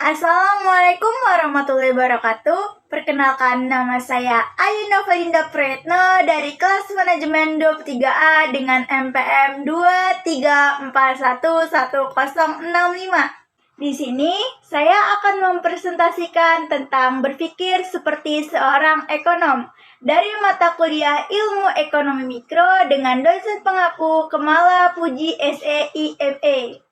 Assalamualaikum warahmatullahi wabarakatuh. Perkenalkan, nama saya Ayu Novalinda Pretno dari kelas manajemen 23A dengan MPM 2341105. Di sini saya akan mempresentasikan tentang berpikir seperti seorang ekonom dari mata kuliah Ilmu Ekonomi Mikro dengan dosen pengaku Kemala Puji SEIME.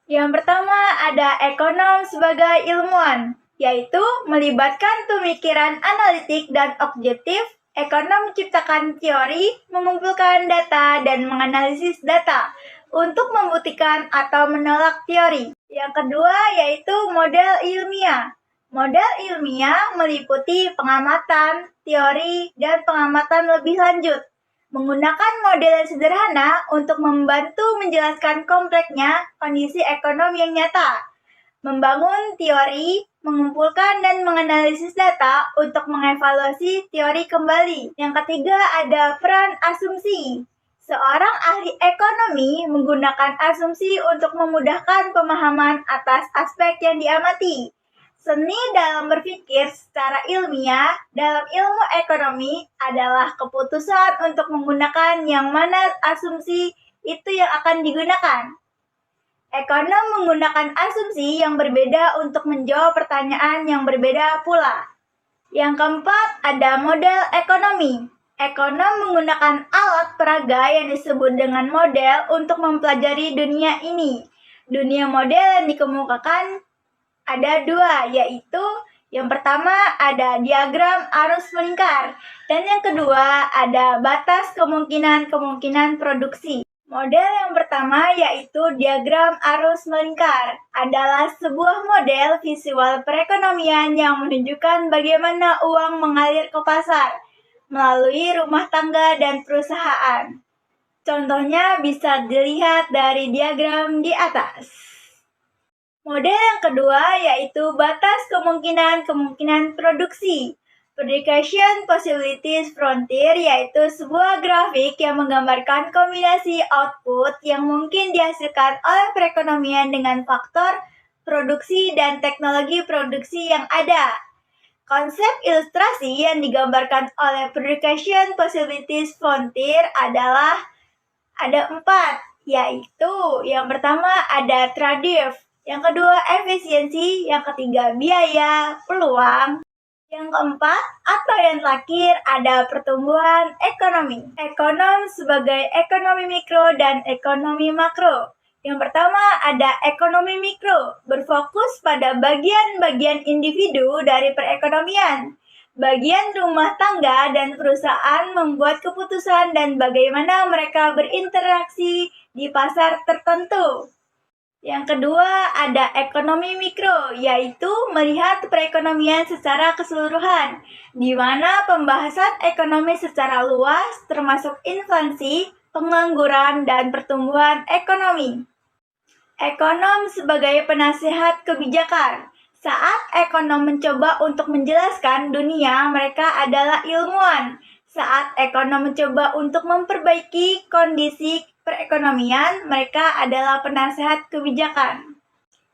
Yang pertama ada ekonom sebagai ilmuwan, yaitu melibatkan pemikiran analitik dan objektif. Ekonom menciptakan teori, mengumpulkan data, dan menganalisis data untuk membuktikan atau menolak teori. Yang kedua yaitu model ilmiah. Model ilmiah meliputi pengamatan, teori, dan pengamatan lebih lanjut. Menggunakan model yang sederhana untuk membantu menjelaskan kompleksnya kondisi ekonomi yang nyata. Membangun teori, mengumpulkan dan menganalisis data untuk mengevaluasi teori kembali. Yang ketiga ada peran asumsi. Seorang ahli ekonomi menggunakan asumsi untuk memudahkan pemahaman atas aspek yang diamati. Seni dalam berpikir secara ilmiah dalam ilmu ekonomi adalah keputusan untuk menggunakan yang mana asumsi itu yang akan digunakan. Ekonom menggunakan asumsi yang berbeda untuk menjawab pertanyaan yang berbeda pula. Yang keempat ada model ekonomi. Ekonom menggunakan alat peraga yang disebut dengan model untuk mempelajari dunia ini. Dunia model yang dikemukakan ada dua, yaitu yang pertama ada diagram arus melingkar, dan yang kedua ada batas kemungkinan produksi. Model yang pertama yaitu diagram arus melingkar adalah sebuah model visual perekonomian yang menunjukkan bagaimana uang mengalir ke pasar melalui rumah tangga dan perusahaan. Contohnya bisa dilihat dari diagram di atas. Model yang kedua yaitu batas kemungkinan produksi. Predication Possibilities Frontier yaitu sebuah grafik yang menggambarkan kombinasi output yang mungkin dihasilkan oleh perekonomian dengan faktor produksi dan teknologi produksi yang ada. Konsep ilustrasi yang digambarkan oleh Predication Possibilities Frontier adalah ada 4, yaitu yang pertama ada trade-off, yang kedua efisiensi, yang ketiga biaya, peluang, yang keempat atau yang terakhir ada pertumbuhan ekonomi. Ekonom sebagai ekonomi mikro dan ekonomi makro. Yang pertama ada ekonomi mikro, berfokus pada bagian-bagian individu dari perekonomian. Bagian rumah tangga dan perusahaan membuat keputusan dan bagaimana mereka berinteraksi di pasar tertentu. Yang kedua ada ekonomi mikro, yaitu melihat perekonomian secara keseluruhan, di mana pembahasan ekonomi secara luas termasuk inflasi, pengangguran, dan pertumbuhan ekonomi. Ekonom sebagai penasehat kebijakan. Saat ekonom mencoba untuk menjelaskan dunia, mereka adalah ilmuwan. Saat ekonom mencoba untuk memperbaiki kondisi perekonomian, mereka adalah penasehat kebijakan.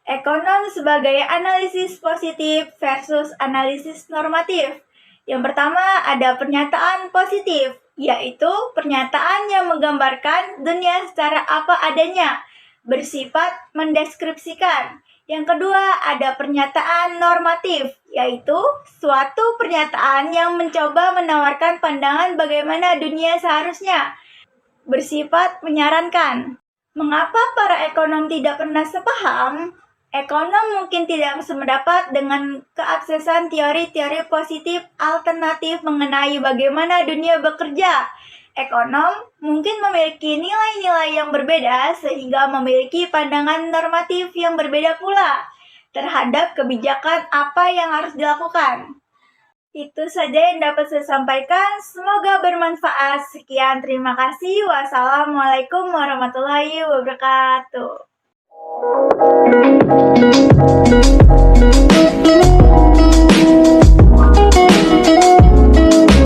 Ekonom sebagai analisis positif versus analisis normatif. Yang pertama ada pernyataan positif, yaitu pernyataan yang menggambarkan dunia secara apa adanya, bersifat mendeskripsikan. Yang kedua ada pernyataan normatif, yaitu suatu pernyataan yang mencoba menawarkan pandangan bagaimana dunia seharusnya, bersifat menyarankan. Mengapa para ekonom tidak pernah sepaham? Ekonom mungkin tidak sependapat dengan keaksesan teori-teori positif alternatif mengenai bagaimana dunia bekerja. Ekonom mungkin memiliki nilai-nilai yang berbeda sehingga memiliki pandangan normatif yang berbeda pula terhadap kebijakan apa yang harus dilakukan. Itu saja yang dapat saya sampaikan. Semoga bermanfaat. Sekian, terima kasih. Wassalamualaikum warahmatullahi wabarakatuh.